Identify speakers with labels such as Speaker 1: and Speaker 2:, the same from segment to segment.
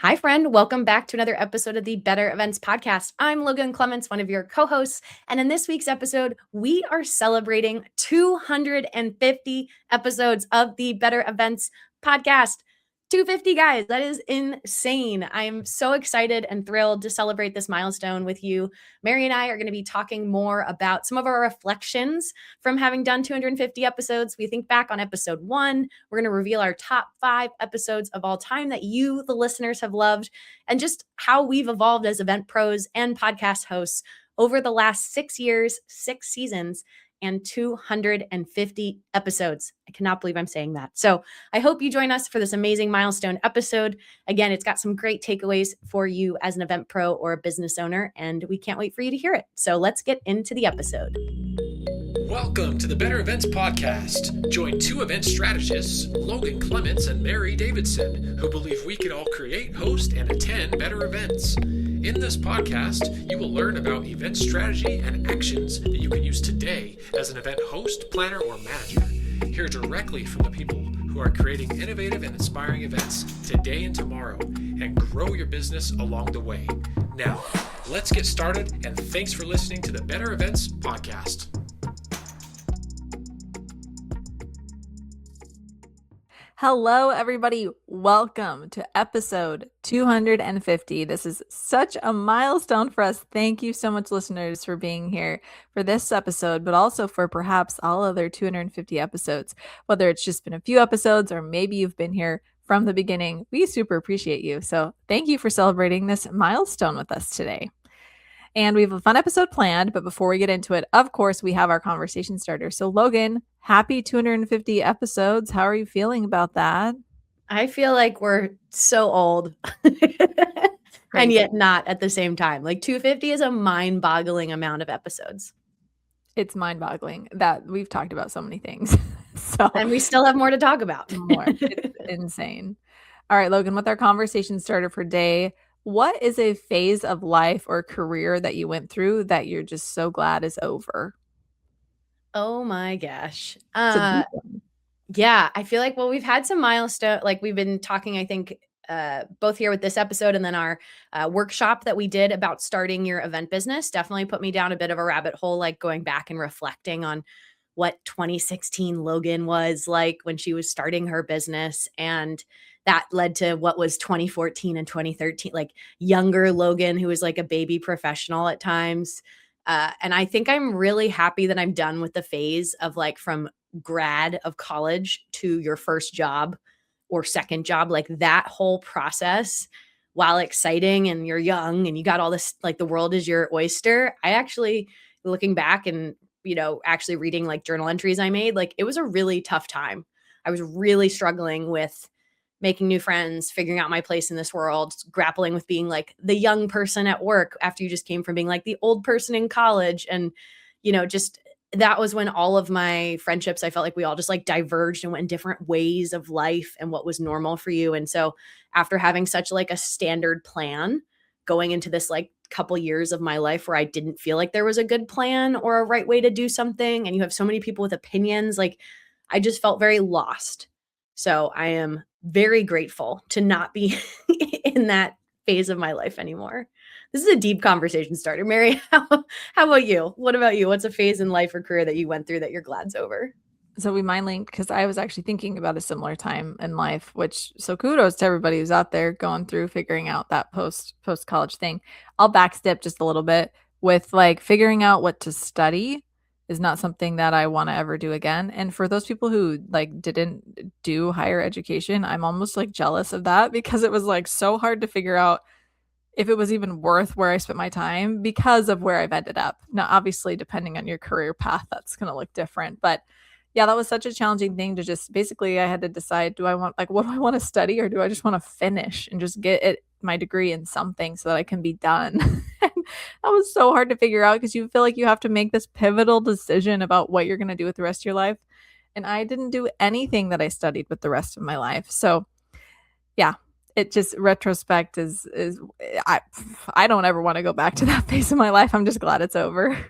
Speaker 1: Hi, friend. Welcome back to another episode of the Better Events Podcast. I'm Logan Clements, one of your co hosts. And in this week's episode, we are celebrating 250 episodes of the Better Events Podcast. 250, guys. That is insane. I'm so excited and thrilled to celebrate this milestone with you. Mary and I are going to be talking more about some of our reflections from having done 250 episodes. We think back on episode 1. We're going to reveal our top 5 episodes of all time that you, the listeners, have loved, and just how we've evolved as event pros and podcast hosts over the last 6 years, 6 seasons, and 250 episodes. I cannot believe I'm saying that. So I hope you join us for this amazing milestone episode. Again, it's got some great takeaways for you as an event pro or a business owner, and we can't wait for you to hear it. So let's get into the episode.
Speaker 2: Welcome to the Better Events Podcast. Join 2 event strategists, Logan Clements and Mary Davidson, who believe we can all create, host, and attend better events. In this podcast, you will learn about event strategy and actions that you can use today as an event host, planner, or manager. Hear directly from the people who are creating innovative and inspiring events today and tomorrow, and grow your business along the way. Now, let's get started, and thanks for listening to the Better Events Podcast.
Speaker 3: Hello, everybody. Welcome to episode 250. This is such a milestone for us. Thank you so much, listeners, for being here for this episode, but also for perhaps all other 250 episodes. Whether it's just been a few episodes or maybe you've been here from the beginning, we super appreciate you. So thank you for celebrating this milestone with us today. And we have a fun episode planned, but before we get into it, of course, we have our conversation starter. So Logan, happy 250 episodes. How are you feeling about that?
Speaker 1: I feel like we're so old and yet not at the same time. Like 250 is a mind-boggling amount of episodes.
Speaker 3: It's mind-boggling that we've talked about so many things.
Speaker 1: And we still have more to talk about.
Speaker 3: It's insane. All right, Logan, with our conversation starter for day, what is a phase of life or career that you went through that you're just so glad is over?
Speaker 1: Oh my gosh. Yeah, I feel like, well, we've had some milestone, like we've been talking, I think, both here with this episode and then our workshop that we did about starting your event business definitely put me down a bit of a rabbit hole, like going back and reflecting on what 2016 Logan was like when she was starting her business. And that led to what was 2014 and 2013, like younger Logan, who was like a baby professional at times. And I think I'm really happy that I'm done with the phase of like from grad of college to your first job or second job, like that whole process, while exciting and you're young and you got all this, like the world is your oyster. I actually, looking back and, actually reading like journal entries I made, like it was a really tough time. I was really struggling with making new friends, figuring out my place in this world, grappling with being like the young person at work after you just came from being like the old person in college. And, just that was when all of my friendships, I felt like we all just like diverged and went in different ways of life and what was normal for you. And so after having such like a standard plan going into this like couple years of my life where I didn't feel like there was a good plan or a right way to do something, and you have so many people with opinions, like I just felt very lost. So I am very grateful to not be in that phase of my life anymore. This is a deep conversation starter. Mary, how about you? What about you? What's a phase in life or career that you went through that you're glad's over?
Speaker 3: So we mind linked because I was actually thinking about a similar time in life, so kudos to everybody who's out there going through figuring out that post college thing. I'll backstep just a little bit with like figuring out what to study is not something that I want to ever do again. And for those people who like didn't do higher education, I'm almost like jealous of that because it was like so hard to figure out if it was even worth where I spent my time because of where I've ended up. Now, obviously, depending on your career path, that's going to look different. But yeah, that was such a challenging thing to just basically I had to decide, what do I want to study or do I just want to finish and just get my degree in something so that I can be done? And that was so hard to figure out because you feel like you have to make this pivotal decision about what you're going to do with the rest of your life. And I didn't do anything that I studied with the rest of my life. So yeah, it just retrospect is I don't ever want to go back to that phase of my life. I'm just glad it's over.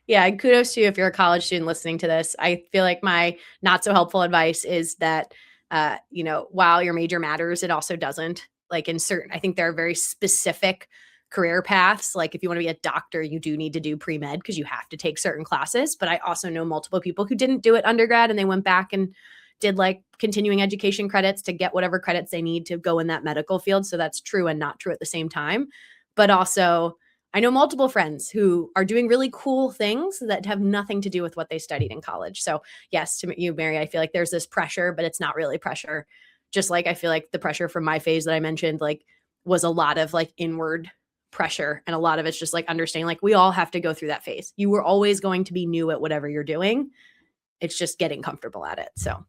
Speaker 1: Yeah, kudos to you if you're a college student listening to this. I feel like my not so helpful advice is that, while your major matters, it also doesn't. like in certain, I think there are very specific career paths. Like if you want to be a doctor, you do need to do pre-med because you have to take certain classes. But I also know multiple people who didn't do it undergrad and they went back and did like continuing education credits to get whatever credits they need to go in that medical field. So that's true and not true at the same time. But also, I know multiple friends who are doing really cool things that have nothing to do with what they studied in college. So, yes, to you, Mary, I feel like there's this pressure, but it's not really pressure. Just like I feel like the pressure from my phase that I mentioned, like, was a lot of like inward pressure. And a lot of it's just like understanding, like, we all have to go through that phase. You were always going to be new at whatever you're doing. It's just getting comfortable at it. So,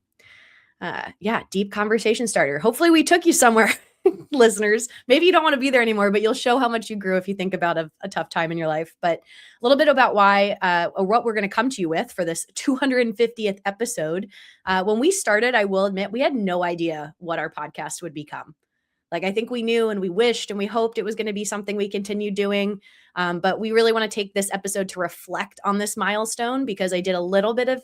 Speaker 1: yeah, deep conversation starter. Hopefully, we took you somewhere. Listeners, maybe you don't want to be there anymore, but you'll show how much you grew if you think about a tough time in your life. But a little bit about why, or what we're going to come to you with for this 250th episode. When we started, I will admit, we had no idea what our podcast would become. Like, I think we knew and we wished and we hoped it was going to be something we continued doing. But we really want to take this episode to reflect on this milestone because I did a little bit of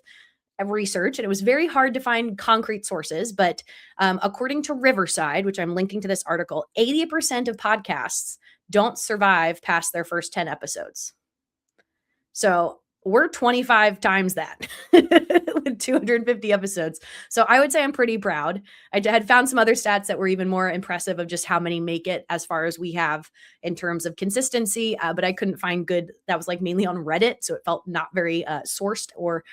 Speaker 1: research and it was very hard to find concrete sources. But according to Riverside, which I'm linking to this article, 80% of podcasts don't survive past their first 10 episodes. So we're 25 times that with 250 episodes. So I would say I'm pretty proud. I had found some other stats that were even more impressive of just how many make it as far as we have in terms of consistency. But I couldn't find good. That was like mainly on Reddit. So it felt not very sourced or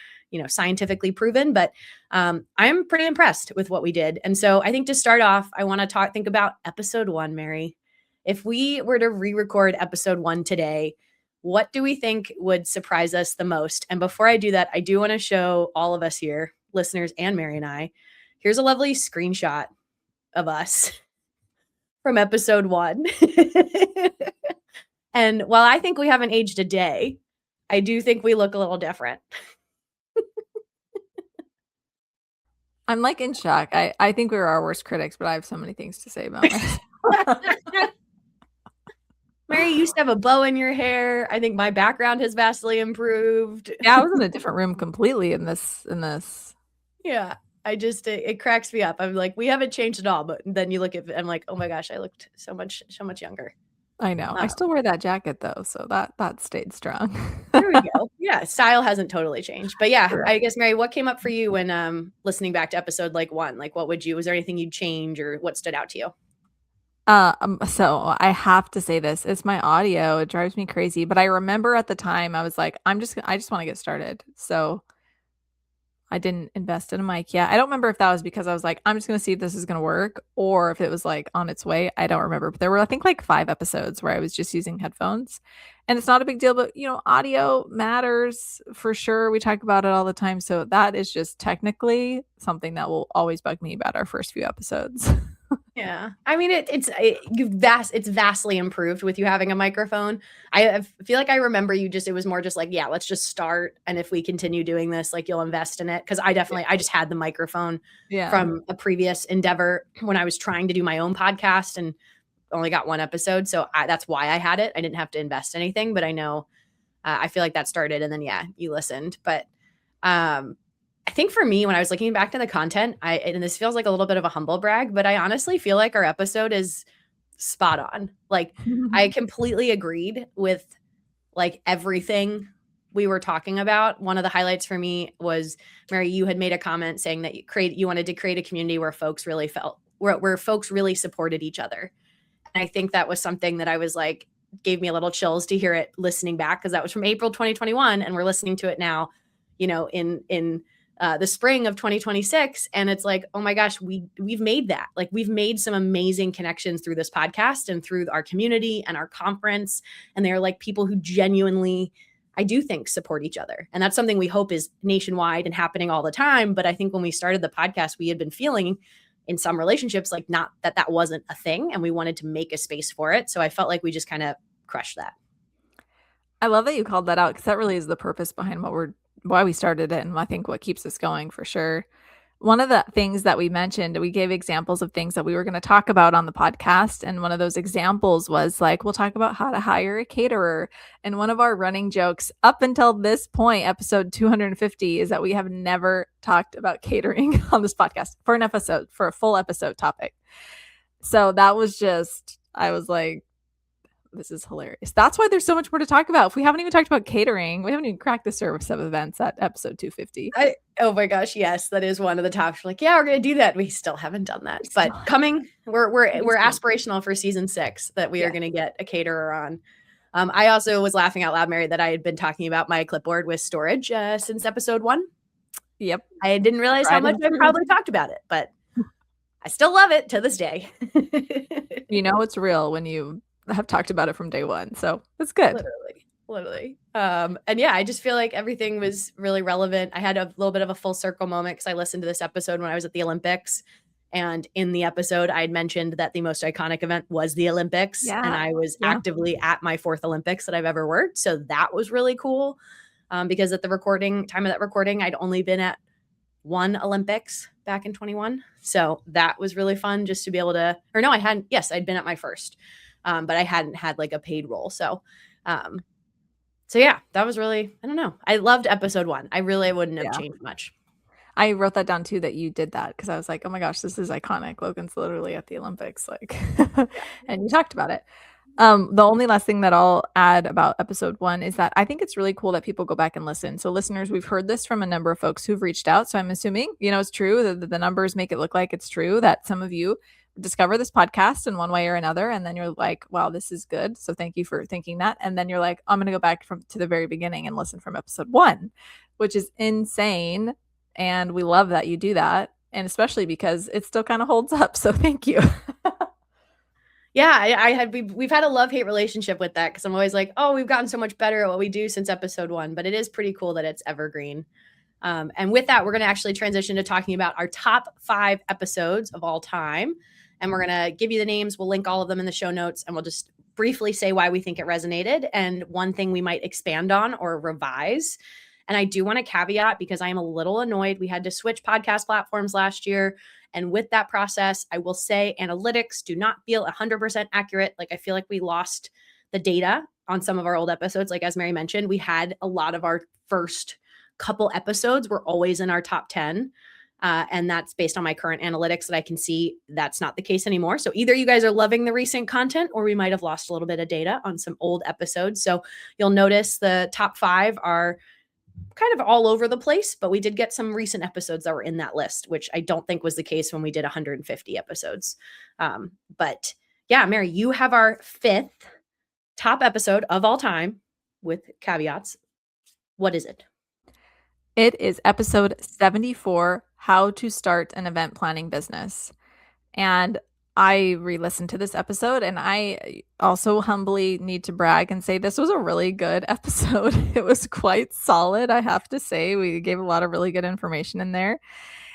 Speaker 1: scientifically proven, but I'm pretty impressed with what we did. And so I think to start off, I want to think about episode 1, Mary. If we were to re-record episode 1 today, what do we think would surprise us the most? And before I do that, I do want to show all of us here, listeners and Mary and I, here's a lovely screenshot of us from episode 1. And while I think we haven't aged a day, I do think we look a little different.
Speaker 3: I'm like in shock. I think we were our worst critics, but I have so many things to say about myself.
Speaker 1: Mary, you used to have a bow in your hair. I think my background has vastly improved.
Speaker 3: Yeah, I was in a different room completely in this.
Speaker 1: Yeah, it cracks me up. I'm like, we haven't changed at all. But then you look at it, I'm like, oh my gosh, I looked so much younger.
Speaker 3: I know. I still wear that jacket though, so that stayed strong.
Speaker 1: There we go. Yeah, style hasn't totally changed. But yeah,
Speaker 3: Correct.
Speaker 1: I guess, Mary, what came up for you when listening back to episode 1? Like, was there anything you'd change or what stood out to you?
Speaker 3: So I have to say this. It's my audio. It drives me crazy. But I remember at the time I was like, I just want to get started. So I didn't invest in a mic yet. I don't remember if that was because I was like, I'm just going to see if this is going to work or if it was like on its way. I don't remember. But there were, I think, like 5 episodes where I was just using headphones. And it's not a big deal, but audio matters for sure. We talk about it all the time. So that is just technically something that will always bug me about our first few episodes.
Speaker 1: Yeah. I mean, it's vastly improved with you having a microphone. I feel like I remember it was more just like, yeah, let's just start. And if we continue doing this, like you'll invest in it. Cause I just had the microphone from a previous endeavor when I was trying to do my own podcast and only got 1 episode. So that's why I had it. I didn't have to invest anything, but I know, I feel like that started and then, yeah, you listened, but, I think for me, when I was looking back to the content, and this feels like a little bit of a humble brag, but I honestly feel like our episode is spot on. Like I completely agreed with like everything we were talking about. One of the highlights for me was, Mary, you had made a comment saying that you wanted to create a community where folks really where folks really supported each other. And I think that was something that I was like, gave me a little chills to hear it listening back because that was from April 2021 and we're listening to it now, in the spring of 2026. And it's like, oh my gosh, we've made that. Like we've made some amazing connections through this podcast and through our community and our conference. And they're like people who genuinely, I do think, support each other. And that's something we hope is nationwide and happening all the time. But I think when we started the podcast, we had been feeling in some relationships, like not that wasn't a thing. And we wanted to make a space for it. So I felt like we just kind of crushed that.
Speaker 3: I love that you called that out because that really is the purpose behind why we started it and I think what keeps us going for sure. One of the things that we mentioned, we gave examples of things that we were going to talk about on the podcast. And one of those examples was like, we'll talk about how to hire a caterer. And one of our running jokes up until this point, episode 250, is that we have never talked about catering on this podcast for a full episode topic. So that was just, I was like, this is hilarious. That's why there's so much more to talk about. If we haven't even talked about catering, we haven't even cracked the surface of events at episode 250.
Speaker 1: Oh my gosh, yes, that is one of the tops. We're like, yeah, we're gonna do that. We still haven't done that, but coming, we're aspirational for season 6 that we are gonna get a caterer on. I also was laughing out loud, Mary, that I had been talking about my clipboard with storage since episode 1.
Speaker 3: Yep.
Speaker 1: I didn't realize how much I probably talked about it, but I still love it to this day.
Speaker 3: You know it's real when you have talked about it from day one, so it's good.
Speaker 1: Literally. And yeah, I just feel like everything was really relevant. I had a little bit of a full circle moment because I listened to this episode when I was at the Olympics. And in the episode, I had mentioned that the most iconic event was the Olympics.
Speaker 3: Yeah.
Speaker 1: And I was actively at my 4th Olympics that I've ever worked. So that was really cool. Because at the time of that recording, I'd only been at 1 Olympics back in 21. So that was really fun just to be able to, or no, I hadn't. Yes, I'd been at my first, but I hadn't had like a paid role. So yeah, that was really, I don't know. I loved episode 1. I really wouldn't have changed much.
Speaker 3: I wrote that down too, that you did that, because I was like, oh my gosh, this is iconic. Logan's literally at the Olympics, like, and you talked about it. The only last thing that I'll add about episode 1 is that I think it's really cool that people go back and listen. So listeners, we've heard this from a number of folks who've reached out. So I'm assuming, it's true. The numbers make it look like it's true that some of you discover this podcast in one way or another, and then you're like, wow, this is good. So thank you for thinking that. And then you're like, I'm going to go back to the very beginning and listen from episode 1, which is insane. And we love that you do that. And especially because it still kind of holds up. So thank you.
Speaker 1: Yeah, we've had a love-hate relationship with that, because I'm always like, oh, we've gotten so much better at what we do since episode 1, but it is pretty cool that it's evergreen. And with that, we're going to actually transition to talking about our top 5 episodes of all time. And we're going to give you the names. We'll link all of them in the show notes, and we'll just briefly say why we think it resonated and one thing we might expand on or revise. And I do want to caveat, because I am a little annoyed. We had to switch podcast platforms last year. And with that process, I will say analytics do not feel 100% accurate. Like, I feel like we lost the data on some of our old episodes. Like, as Mary mentioned, we had a lot of our first couple episodes were always in our top 10. And that's based on my current analytics that I can see that's not the case anymore. So either you guys are loving the recent content, or we might have lost a little bit of data on some old episodes. So you'll notice the top 5 are kind of all over the place, but we did get some recent episodes that were in that list, which I don't think was the case when we did 150 episodes. But yeah, Mary, you have our 5th top episode of all time with caveats. What is it?
Speaker 3: It is episode 74, How to Start an Event Planning Business. And I re-listened to this episode, and I also humbly need to brag and say this was a really good episode. It was quite solid, I have to say. We gave a lot of really good information in there.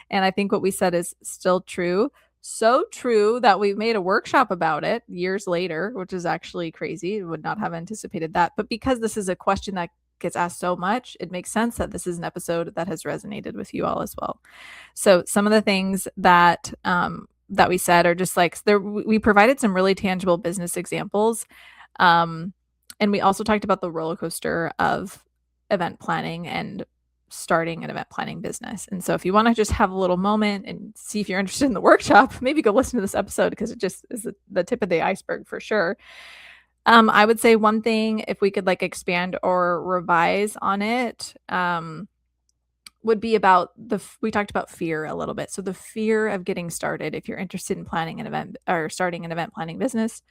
Speaker 3: And I think what we said is still true. So true that we made a workshop about it years later, which is actually crazy. Would not have anticipated that. But because this is a question that gets asked so much, it makes sense that this is an episode that has resonated with you all as well. So some of the things that we said are just like, we provided some really tangible business examples. And we also talked about the roller coaster of event planning and starting an event planning business. And so if you want to just have a little moment and see if you're interested in the workshop, maybe go listen to this episode, because it just is the tip of the iceberg for sure. I would say one thing, if we could like expand or revise on it, would be about we talked about fear a little bit. So the fear of getting started, if you're interested in planning an event or starting an event planning business,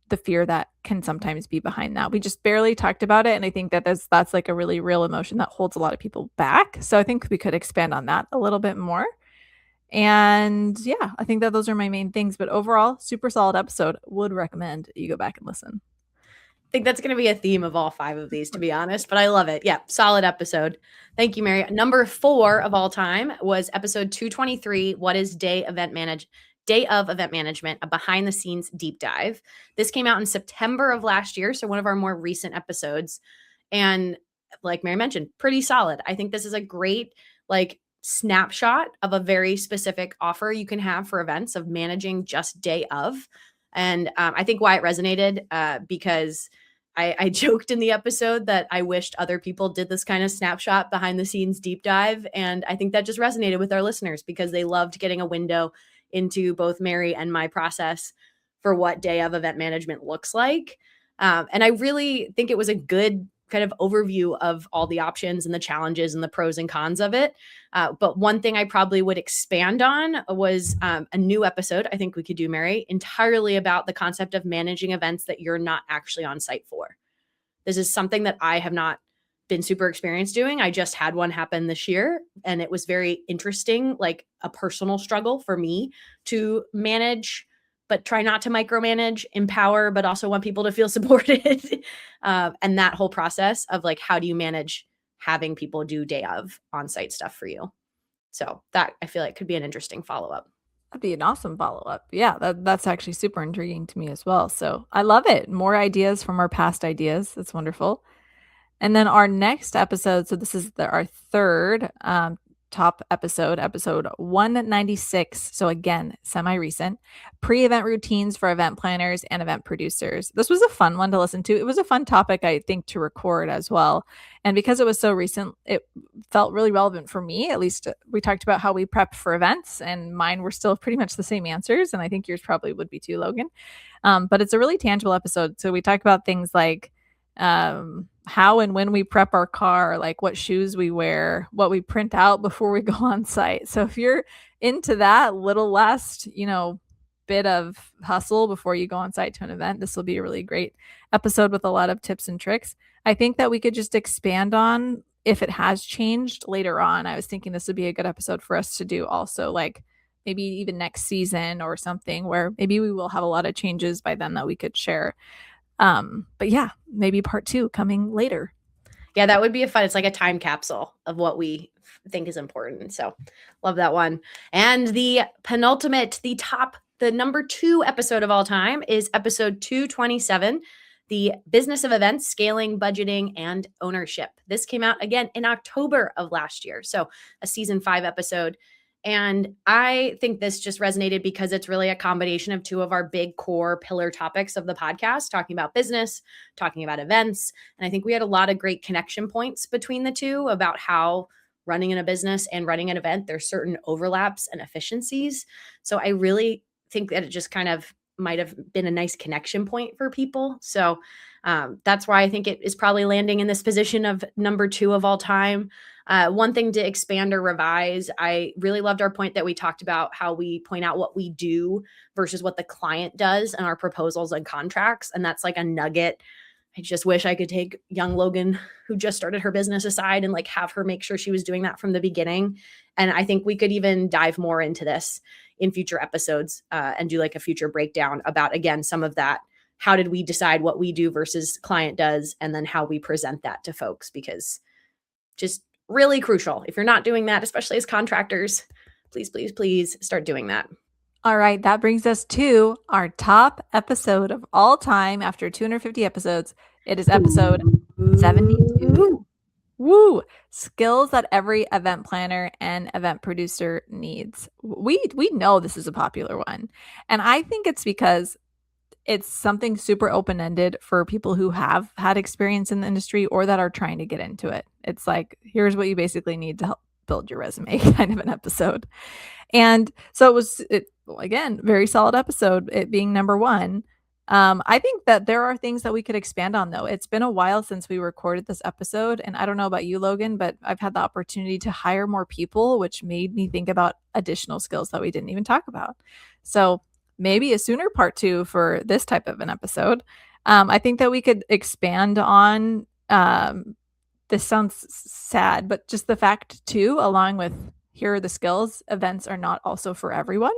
Speaker 3: the fear that can sometimes be behind that. We just barely talked about it. And I think that that's like a really real emotion that holds a lot of people back. So I think we could expand on that a little bit more. And yeah, I think that those are my main things. But overall, super solid episode. Would recommend you go back and listen.
Speaker 1: I think that's going to be a theme of all 5 of these, to be honest, but I love it. Yeah, solid episode. Thank you, Mary. Number 4 of all time was episode 223, What is Day of Event Management, a behind the scenes deep dive. This came out in September of last year, so one of our more recent episodes. And like Mary mentioned, pretty solid. I think this is a great snapshot of a very specific offer you can have for events of managing just day of. And I think why it resonated, because I joked in the episode that I wished other people did this kind of snapshot behind the scenes deep dive. And I think that just resonated with our listeners, because they loved getting a window into both Mary and my process for what day of event management looks like. And I really think it was a good kind of overview of all the options and the challenges and the pros and cons of it. But one thing I probably would expand on was a new episode I think we could do, Mary, entirely about the concept of managing events that you're not actually on site for. This is something that I have not been super experienced doing. I just had one happen this year, and it was very interesting, like a personal struggle for me to manage, but try not to micromanage, empower, but also want people to feel supported. And that whole process of like, how do you manage having people do day of on-site stuff for you? So that I feel like could be an interesting follow-up.
Speaker 3: That'd be an awesome follow-up. Yeah, that's actually super intriguing to me as well. So I love it. More ideas from our past ideas. That's wonderful. And then our next episode, so this is our third top episode 196. So again, semi-recent, pre-event routines for event planners and event producers. This was a fun one to listen to. It was a fun topic, I think, to record as well. And because it was so recent, it felt really relevant for me. At least we talked about how we prep for events, and mine were still pretty much the same answers. And I think yours probably would be too, Logan. But it's a really tangible episode. So we talk about things like how and when we prep our car, like what shoes we wear, what we print out before we go on site. So if you're into that little last, bit of hustle before you go on site to an event, this will be a really great episode with a lot of tips and tricks. I think that we could just expand on if it has changed later on. I was thinking this would be a good episode for us to do also, like maybe even next season or something, where maybe we will have a lot of changes by then that we could share. But yeah, maybe part 2 coming later.
Speaker 1: Yeah, that would be it's like a time capsule of what we think is important. So love that one. And the penultimate, the number 2 episode of all time is episode 227, the business of events, scaling, budgeting, and ownership. This came out again in October of last year. So a season 5 episode. And I think this just resonated because it's really a combination of 2 of our big core pillar topics of the podcast, talking about business, talking about events. And I think we had a lot of great connection points between the 2 about how running in a business and running an event, there's certain overlaps and efficiencies. So I really think that it just kind of might have been a nice connection point for people. So that's why I think it is probably landing in this position of number 2 of all time. One thing to expand or revise, I really loved our point that we talked about how we point out what we do versus what the client does in our proposals and contracts. And that's like a nugget. I just wish I could take young Logan, who just started her business, aside and like have her make sure she was doing that from the beginning. And I think we could even dive more into this in future episodes and do like a future breakdown about, again, some of that. How did we decide what we do versus client does? And then how we present that to folks, because just really crucial. If you're not doing that, especially as contractors, please, please, please start doing that.
Speaker 3: All right, that brings us to our top episode of all time after 250 episodes. It is episode 72. Woo! Skills that every event planner and event producer needs. We know this is a popular one. And I think it's because it's something super open-ended for people who have had experience in the industry or that are trying to get into it. It's like, here's what you basically need to help build your resume kind of an episode. And so it was, again, very solid episode, it being number 1. I think that there are things that we could expand on, though. It's been a while since we recorded this episode. And I don't know about you, Logan, but I've had the opportunity to hire more people, which made me think about additional skills that we didn't even talk about. So maybe a sooner part 2 for this type of an episode. I think that we could expand on, this sounds sad, but just the fact too, along with here are the skills, events are not also for everyone.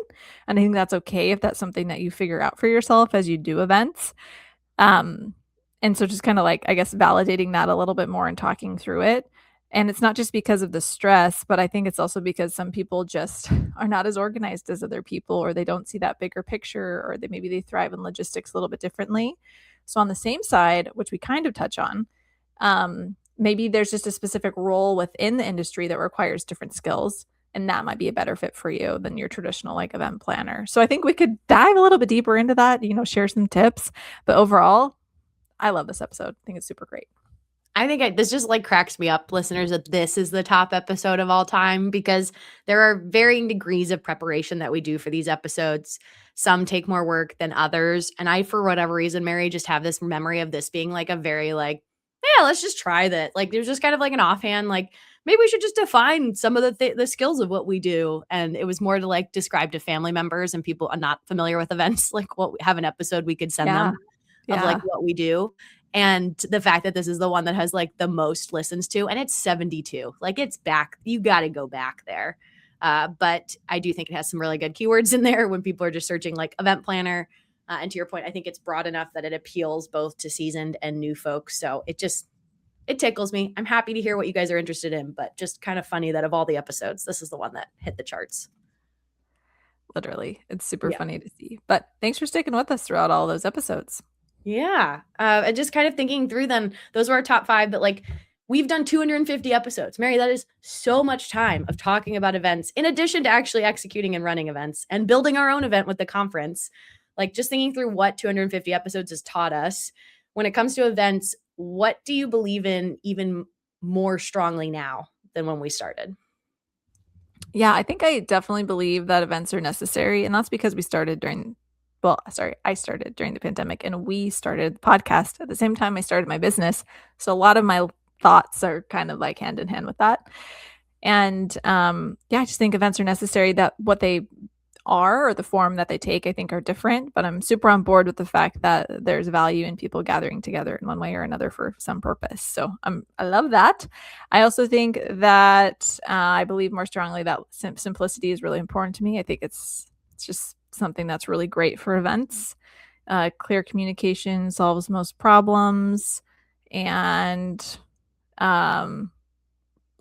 Speaker 3: And I think that's okay if that's something that you figure out for yourself as you do events. And so just kind of like, I guess, validating that a little bit more and talking through it. And it's not just because of the stress, but I think it's also because some people just are not as organized as other people, or they don't see that bigger picture, or maybe they thrive in logistics a little bit differently. So on the same side, which we kind of touch on, maybe there's just a specific role within the industry that requires different skills, and that might be a better fit for you than your traditional like event planner. So I think we could dive a little bit deeper into that, share some tips. But overall, I love this episode. I think it's super great.
Speaker 1: I think this just like cracks me up, listeners, that this is the top episode of all time because there are varying degrees of preparation that we do for these episodes. Some take more work than others. And I, for whatever reason, Mary, just have this memory of this being like a very like, yeah, let's just try that. Like there's just kind of like an offhand, like maybe we should just define some of the skills of what we do. And it was more to like describe to family members and people not familiar with events, like what we have an episode we could send
Speaker 3: Yeah.
Speaker 1: them of like
Speaker 3: Yeah.
Speaker 1: what we do. And the fact that this is the one that has like the most listens to, and it's 72, like it's back. You got to go back there. But I do think it has some really good keywords in there when people are just searching like event planner. And to your point, I think it's broad enough that it appeals both to seasoned and new folks. So it tickles me. I'm happy to hear what you guys are interested in, but just kind of funny that of all the episodes, this is the one that hit the charts.
Speaker 3: Literally. It's super
Speaker 1: Yeah.
Speaker 3: funny to see. But thanks for sticking with us throughout all those episodes.
Speaker 1: Yeah. And just kind of thinking through them, those were our top 5, but like we've done 250 episodes. Mary, that is so much time of talking about events in addition to actually executing and running events and building our own event with the conference. Like just thinking through what 250 episodes has taught us when it comes to events, what do you believe in even more strongly now than when we started?
Speaker 3: Yeah, I think I definitely believe that events are necessary. And that's because I started during the pandemic and we started the podcast at the same time I started my business. So a lot of my thoughts are kind of like hand in hand with that. And yeah, I just think events are necessary. That what they are or the form that they take, I think are different. But I'm super on board with the fact that there's value in people gathering together in one way or another for some purpose. So I love that. I also think that I believe more strongly that simplicity is really important to me. I think it's just something that's really great for events. Clear communication solves most problems, and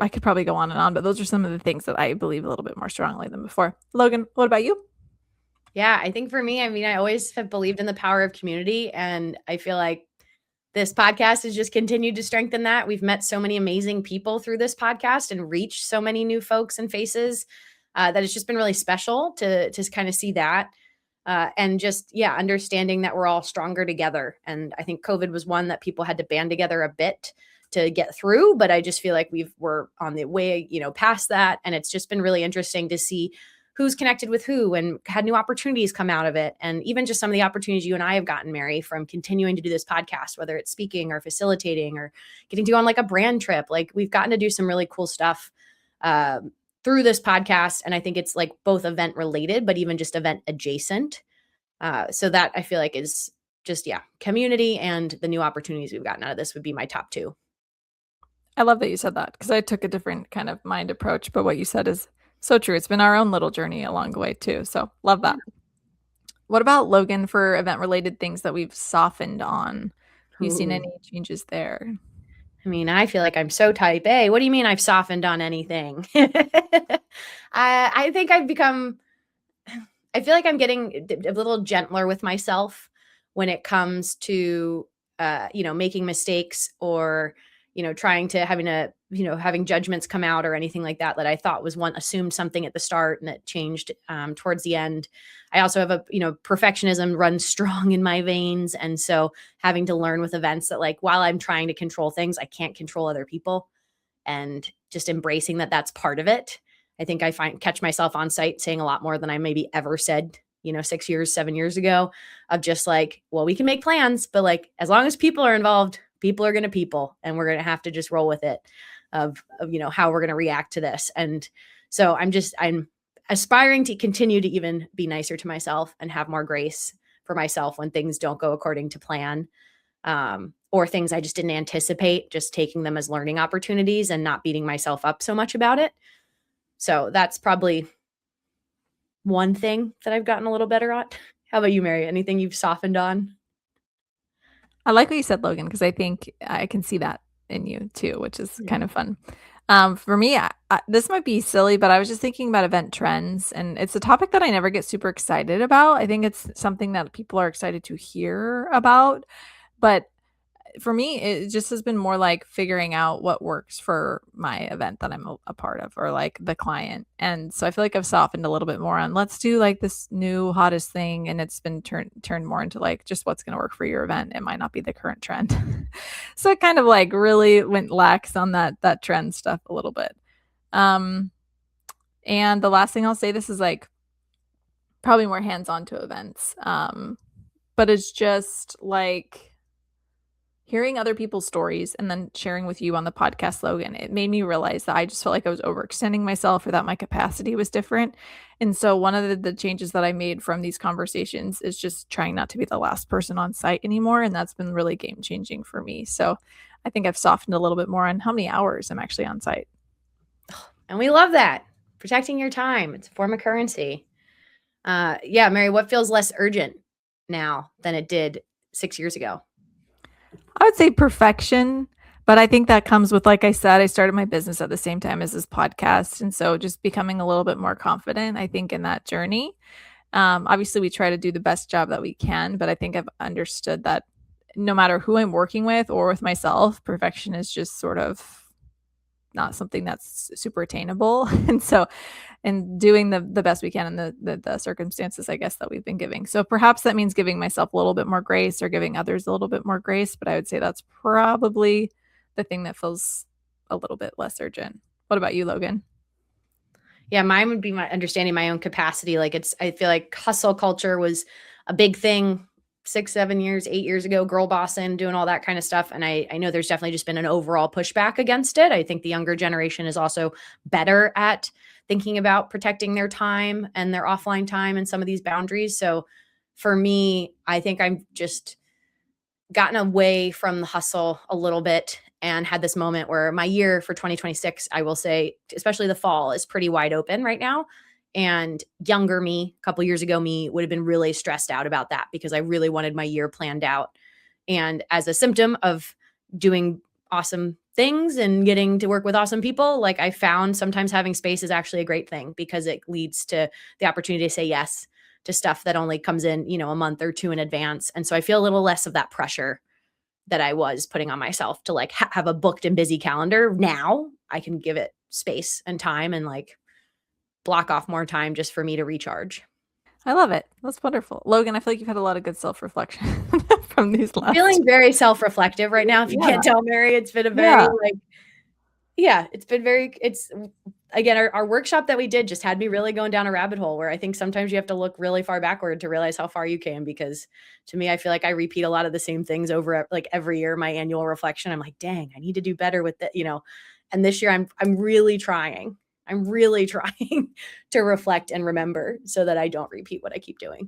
Speaker 3: I could probably go on and on, but those are some of the things that I believe a little bit more strongly than before. Logan, what about you?
Speaker 1: Yeah, I think for me, I mean, I always have believed in the power of community. And I feel like this podcast has just continued to strengthen that. We've met so many amazing people through this podcast and reached so many new folks and faces that it's just been really special to kind of see that. And just, yeah, understanding that we're all stronger together. And I think COVID was one that people had to band together a bit to get through. But I just feel like we're on the way, past that. And it's just been really interesting to see who's connected with who and had new opportunities come out of it. And even just some of the opportunities you and I have gotten, Mary, from continuing to do this podcast, whether it's speaking or facilitating or getting to go on like a brand trip. Like we've gotten to do some really cool stuff through this podcast. And I think it's like both event related, but even just event adjacent. So that I feel like is just, yeah, community and the new opportunities we've gotten out of this would be my top 2.
Speaker 3: I love that you said that because I took a different kind of mind approach, but what you said is so true. It's been our own little journey along the way too. So love that. What about Logan for event related things that we've softened on? Have you seen any changes there?
Speaker 1: I mean, I feel like I'm so type A. What do you mean I've softened on anything? I think I feel like I'm getting a little gentler with myself when it comes to, making mistakes or, trying to having judgments come out or anything like that I thought was assumed something at the start and it changed towards the end. I also have perfectionism runs strong in my veins. And so having to learn with events that like, while I'm trying to control things, I can't control other people, and just embracing that that's part of it. I think I catch myself on site saying a lot more than I maybe ever said, 6 years, 7 years ago, of just like, well, we can make plans, but like, as long as people are involved, people are going to people, and we're going to have to just roll with it of how we're going to react to this. And so I'm aspiring to continue to even be nicer to myself and have more grace for myself when things don't go according to plan. Or things I just didn't anticipate, just taking them as learning opportunities and not beating myself up so much about it. So that's probably one thing that I've gotten a little better at. How about you, Mary? Anything you've softened on?
Speaker 3: I like what you said, Logan, because I think I can see that in you too, which is kind of fun. For me, this might be silly, but I was just thinking about event trends, and it's a topic that I never get super excited about. I think it's something that people are excited to hear about, but for me, it just has been more like figuring out what works for my event that I'm a part of, or like the client. And so I feel like I've softened a little bit more on let's do like this new hottest thing, and it's been turned more into like just what's going to work for your event. It might not be the current trend. So it kind of like really went lax on that trend stuff a little bit. Um and the last thing I'll say, this is like probably more hands-on to events. But it's just like hearing other people's stories and then sharing with you on the podcast, Logan, it made me realize that I just felt like I was overextending myself, or that my capacity was different. And so one of the changes that I made from these conversations is just trying not to be the last person on site anymore. And that's been really game changing for me. So I think I've softened a little bit more on how many hours I'm actually on site.
Speaker 1: And we love that. Protecting your time. It's a form of currency. Yeah, Mary, what feels less urgent now than it did 6 years ago?
Speaker 3: I would say perfection, but I think that comes with, like I said, I started my business at the same time as this podcast. And so just becoming a little bit more confident, I think, in that journey. Obviously, we try to do the best job that we can, but I think I've understood that no matter who I'm working with or with myself, perfection is just sort of not something that's super attainable. And so, and doing the best we can in the circumstances, I guess, that we've been giving. So perhaps that means giving myself a little bit more grace, or giving others a little bit more grace. But I would say that's probably the thing that feels a little bit less urgent. What about you, Logan?
Speaker 1: Yeah, mine would be my understanding my own capacity. Like I feel like hustle culture was a big thing 6, 7 years, 8 years ago, girl bossing, doing all that kind of stuff. And I know there's definitely just been an overall pushback against it. I think the younger generation is also better at thinking about protecting their time and their offline time and some of these boundaries. So for me, I think I'm just gotten away from the hustle a little bit and had this moment where my year for 2026, I will say, especially the fall, is pretty wide open right now. And younger me, a couple years ago, me would have been really stressed out about that because I really wanted my year planned out. And as a symptom of doing awesome things and getting to work with awesome people, like I found sometimes having space is actually a great thing because it leads to the opportunity to say yes to stuff that only comes in, a month or two in advance. And so I feel a little less of that pressure that I was putting on myself to like have a booked and busy calendar. Now I can give it space and time and like block off more time just for me to recharge.
Speaker 3: I love it. That's wonderful. Logan, I feel like you've had a lot of good self-reflection from these last.
Speaker 1: Feeling very self-reflective right now. If you can't tell, Mary, it's been a very it's again, our workshop that we did just had me really going down a rabbit hole where I think sometimes you have to look really far backward to realize how far you came, because to me, I feel like I repeat a lot of the same things over like every year, my annual reflection. I'm like, dang, I need to do better with that, and this year I'm really trying. I'm really trying to reflect and remember so that I don't repeat what I keep doing.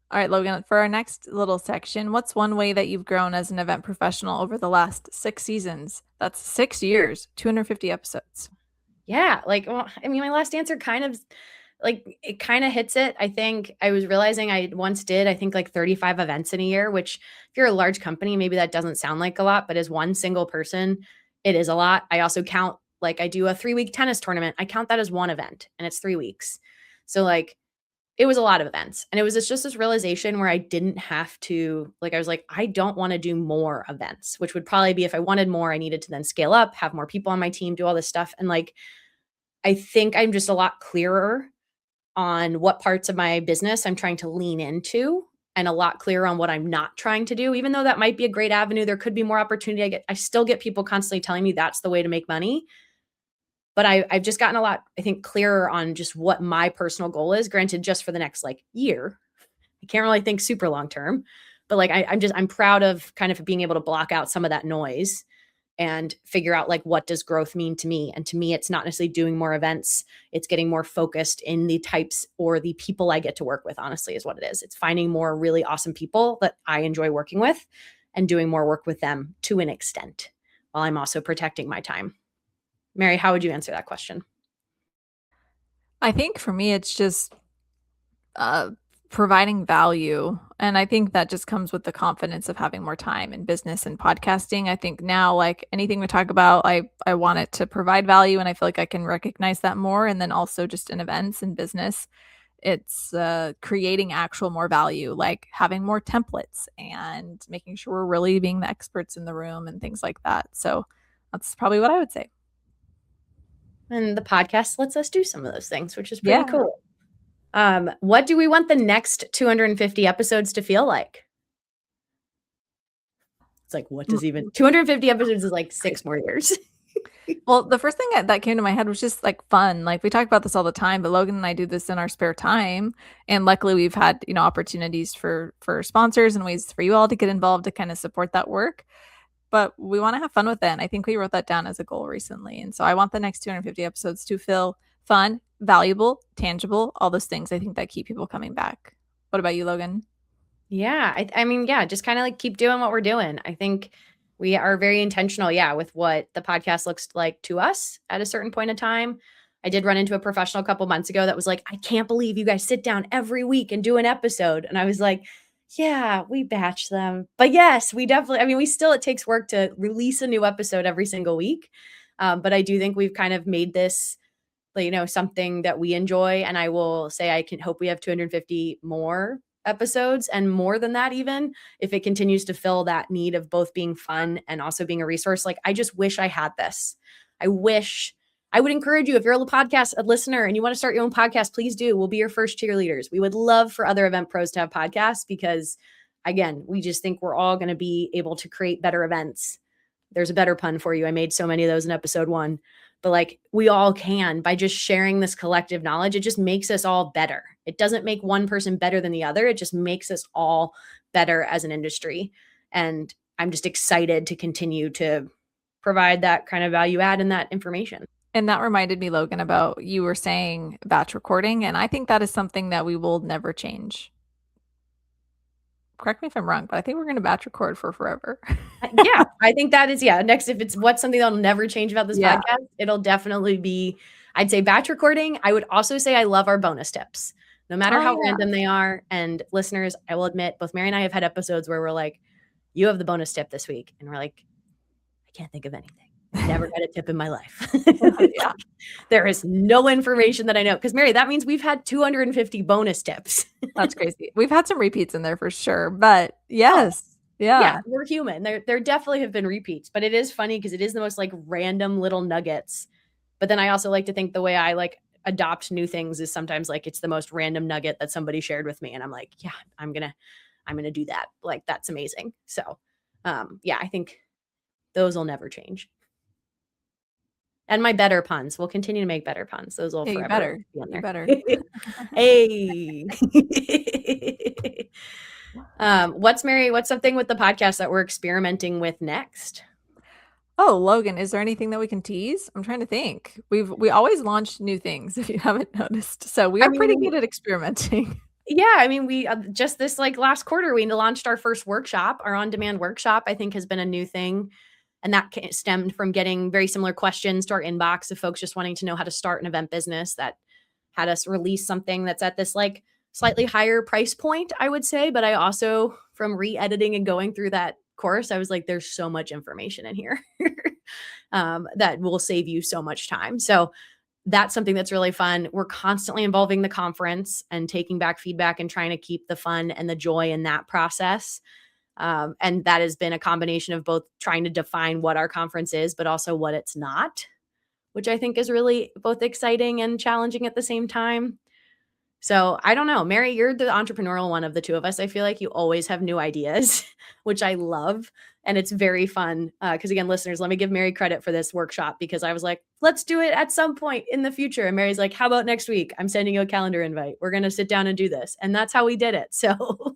Speaker 3: All right, Logan, for our next little section, what's one way that you've grown as an event professional over the last 6 seasons? That's 6 years, 250 episodes.
Speaker 1: Yeah. Like, well, I mean, my last answer kind of like, it kind of hits it. I think I was realizing I once did, I think like 35 events in a year, which if you're a large company, maybe that doesn't sound like a lot, but as one single person, it is a lot. I also count, like I do a 3-week tennis tournament. I count that as one event and it's 3 weeks. So like, it was a lot of events. And it was just this realization where I didn't have to, like, I was like, I don't want to do more events, which would probably be if I wanted more, I needed to then scale up, have more people on my team, do all this stuff. And like, I think I'm just a lot clearer on what parts of my business I'm trying to lean into and a lot clearer on what I'm not trying to do. Even though that might be a great avenue, there could be more opportunity. I still get people constantly telling me that's the way to make money. But I've just gotten a lot, I think, clearer on just what my personal goal is. Granted, just for the next like year, I can't really think super long term, but like I'm proud of kind of being able to block out some of that noise and figure out like what does growth mean to me. And to me, it's not necessarily doing more events. It's getting more focused in the types or the people I get to work with, honestly, is what it is. It's finding more really awesome people that I enjoy working with and doing more work with them to an extent while I'm also protecting my time. Mary, how would you answer that question?
Speaker 3: I think for me, it's just providing value. And I think that just comes with the confidence of having more time in business and podcasting. I think now, like anything we talk about, I want it to provide value. And I feel like I can recognize that more. And then also just in events and business, It's creating actual more value, like having more templates and making sure we're really being the experts in the room and things like that. So that's probably what I would say.
Speaker 1: And the podcast lets us do some of those things, which is pretty
Speaker 3: Yeah.
Speaker 1: cool. What do we want the next 250 episodes to feel like? It's like, what does even 250 episodes is like 6 more years.
Speaker 3: Well, the first thing that came to my head was just like fun. Like we talk about this all the time, but Logan and I do this in our spare time. And luckily we've had, opportunities for sponsors and ways for you all to get involved to kind of support that work. But we want to have fun with it. And I think we wrote that down as a goal recently. And so I want the next 250 episodes to feel fun, valuable, tangible, all those things. I think that keep people coming back. What about you, Logan?
Speaker 1: Yeah, I mean, yeah, just kind of like keep doing what we're doing. I think we are very intentional, yeah, with what the podcast looks like to us at a certain point in time. I did run into a professional a couple months ago that was like, I can't believe you guys sit down every week and do an episode. And I was like, yeah, we batch them. But yes, we definitely, I mean, it takes work to release a new episode every single week. But I do think we've kind of made this, something that we enjoy. And I will say, I can hope we have 250 more episodes and more than that, even if it continues to fill that need of both being fun and also being a resource. Like, I just wish I had this. I would encourage you, if you're a listener and you want to start your own podcast, please do. We'll be your first cheerleaders. We would love for other event pros to have podcasts because, again, we just think we're all going to be able to create better events. There's a better pun for you. I made so many of those in episode 1. But like, we all can, by just sharing this collective knowledge, it just makes us all better. It doesn't make one person better than the other. It just makes us all better as an industry. And I'm just excited to continue to provide that kind of value add and that information.
Speaker 3: And that reminded me, Logan, about you were saying batch recording. And I think that is something that we will never change. Correct me if I'm wrong, but I think we're going to batch record for forever.
Speaker 1: Yeah, I think that is, next, if it's what's something that'll never change about this podcast, it'll definitely be, I'd say batch recording. I would also say I love our bonus tips, no matter how random they are. And listeners, I will admit, both Mary and I have had episodes where we're like, you have the bonus tip this week. And we're like, I can't think of anything. I've never got a tip in my life.
Speaker 3: Yeah.
Speaker 1: There is no information that I know. Because Mary, that means we've had 250 bonus tips.
Speaker 3: That's crazy. We've had some repeats in there for sure. But yes. Yeah,
Speaker 1: we're human. There definitely have been repeats, but it is funny because it is the most like random little nuggets. But then I also like to think the way I like adopt new things is sometimes like it's the most random nugget that somebody shared with me. And I'm like, yeah, I'm going to do that. Like, that's amazing. So I think those will never change. And my better puns. We'll continue to make better puns. Those will forever be on there.
Speaker 3: Better.
Speaker 1: Hey. What's something with the podcast that we're experimenting with next?
Speaker 3: Oh, Logan, is there anything that we can tease? I'm trying to think. We always launch new things, if you haven't noticed. So we are pretty good at experimenting.
Speaker 1: Yeah, I mean, we just this like last quarter, we launched our first workshop. Our on-demand workshop, I think, has been a new thing. And that stemmed from getting very similar questions to our inbox of folks just wanting to know how to start an event business, that had us release something that's at this like slightly higher price point, I would say. But I also, from re-editing and going through that course, I was like, there's so much information in here that will save you so much time. So that's something that's really fun. We're constantly involving the conference and taking back feedback and trying to keep the fun and the joy in that process. And that has been a combination of both trying to define what our conference is, but also what it's not, which I think is really both exciting and challenging at the same time. So I don't know, Mary, you're the entrepreneurial one of the two of us. I feel like you always have new ideas, which I love. And it's very fun. Because again, listeners, let me give Mary credit for this workshop, because I was like, let's do it at some point in the future. And Mary's like, how about next week? I'm sending you a calendar invite. We're going to sit down and do this. And that's how we did it. So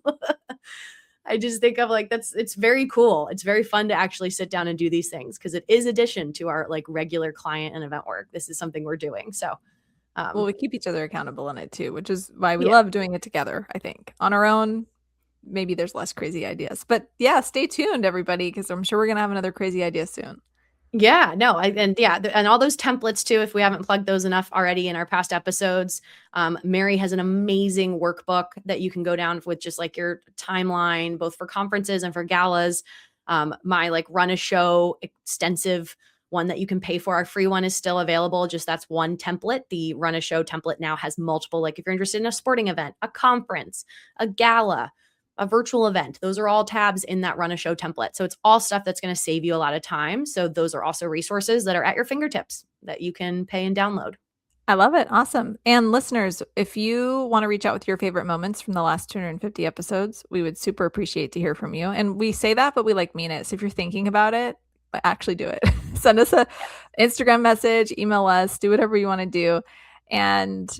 Speaker 1: I just think of like, it's very cool. It's very fun to actually sit down and do these things, because it is addition to our like regular client and event work. This is something we're doing. So
Speaker 3: well, we keep each other accountable in it too, which is why we love doing it together. I think on our own, maybe there's less crazy ideas, but yeah, stay tuned everybody, because I'm sure we're going to have another crazy idea soon.
Speaker 1: Yeah, no. And all those templates too, if we haven't plugged those enough already in our past episodes, Mary has an amazing workbook that you can go down with, just like your timeline, both for conferences and for galas. My like run a show extensive one that you can pay for. Our free one is still available. Just that's one template. The Run a Show template now has multiple, like if you're interested in a sporting event, a conference, a gala, a virtual event, those are all tabs in that Run a Show template. So it's all stuff that's going to save you a lot of time. So those are also resources that are at your fingertips that you can pay and download.
Speaker 3: I love it. Awesome. And listeners, if you want to reach out with your favorite moments from the last 250 episodes, we would super appreciate to hear from you. And we say that, but we like mean it. So if you're thinking about it, actually do it. Send us a Instagram message, email us, do whatever you want to do. And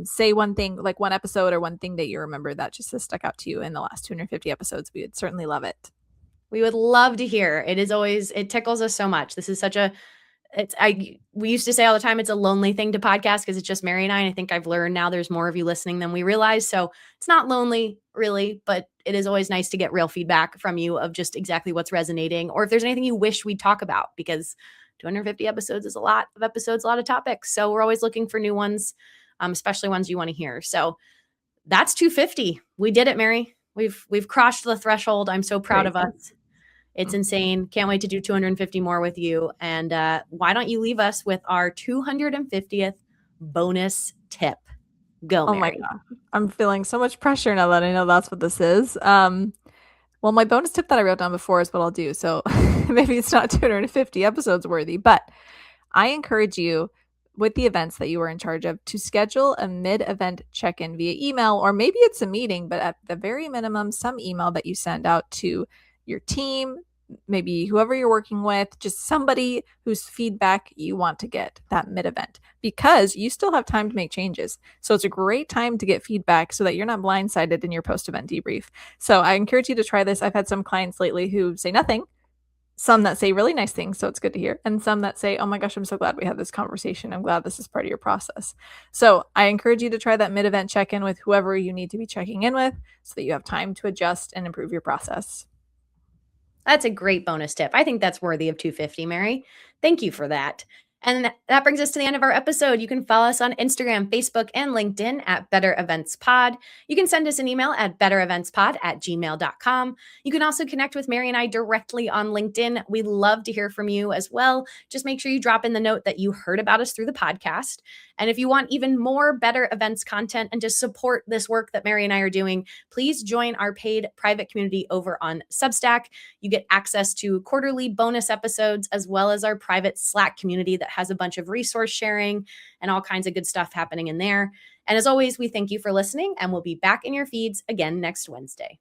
Speaker 3: say one thing, like one episode or one thing that you remember that just has stuck out to you in the last 250 episodes. We would certainly love it.
Speaker 1: We would love to hear. It tickles us so much. This is such a we used to say all the time, it's a lonely thing to podcast because it's just Mary and I. And I think I've learned now there's more of you listening than we realize. So it's not lonely really, but it is always nice to get real feedback from you of just exactly what's resonating, or if there's anything you wish we'd talk about, because 250 episodes is a lot of episodes, a lot of topics. So we're always looking for new ones, especially ones you want to hear. So that's 250. We did it, Mary. We've crossed the threshold. I'm so proud of us. It's insane. Can't wait to do 250 more with you. And why don't you leave us with our 250th bonus tip? Go, Mary.
Speaker 3: Oh my God. I'm feeling so much pressure now that I know that's what this is. Well, my bonus tip that I wrote down before is what I'll do. So maybe it's not 250 episodes worthy, but I encourage you with the events that you are in charge of to schedule a mid-event check-in via email, or maybe it's a meeting, but at the very minimum, some email that you send out to your team, maybe whoever you're working with, just somebody whose feedback you want to get that mid-event, because you still have time to make changes. So it's a great time to get feedback so that you're not blindsided in your post-event debrief. So I encourage you to try this. I've had some clients lately who say nothing, some that say really nice things, so it's good to hear, and some that say, oh my gosh, I'm so glad we had this conversation. I'm glad this is part of your process. So I encourage you to try that mid-event check-in with whoever you need to be checking in with so that you have time to adjust and improve your process.
Speaker 1: That's a great bonus tip. I think that's worthy of 250, Mary. Thank you for that. And that brings us to the end of our episode. You can follow us on Instagram, Facebook, and LinkedIn at Better Events Pod. You can send us an email at bettereventspod@gmail.com. You can also connect with Mary and I directly on LinkedIn. We love to hear from you as well. Just make sure you drop in the note that you heard about us through the podcast. And if you want even more Better Events content and to support this work that Mary and I are doing, please join our paid private community over on Substack. You get access to quarterly bonus episodes, as well as our private Slack community that has a bunch of resource sharing and all kinds of good stuff happening in there. And as always, we thank you for listening, and we'll be back in your feeds again next Wednesday.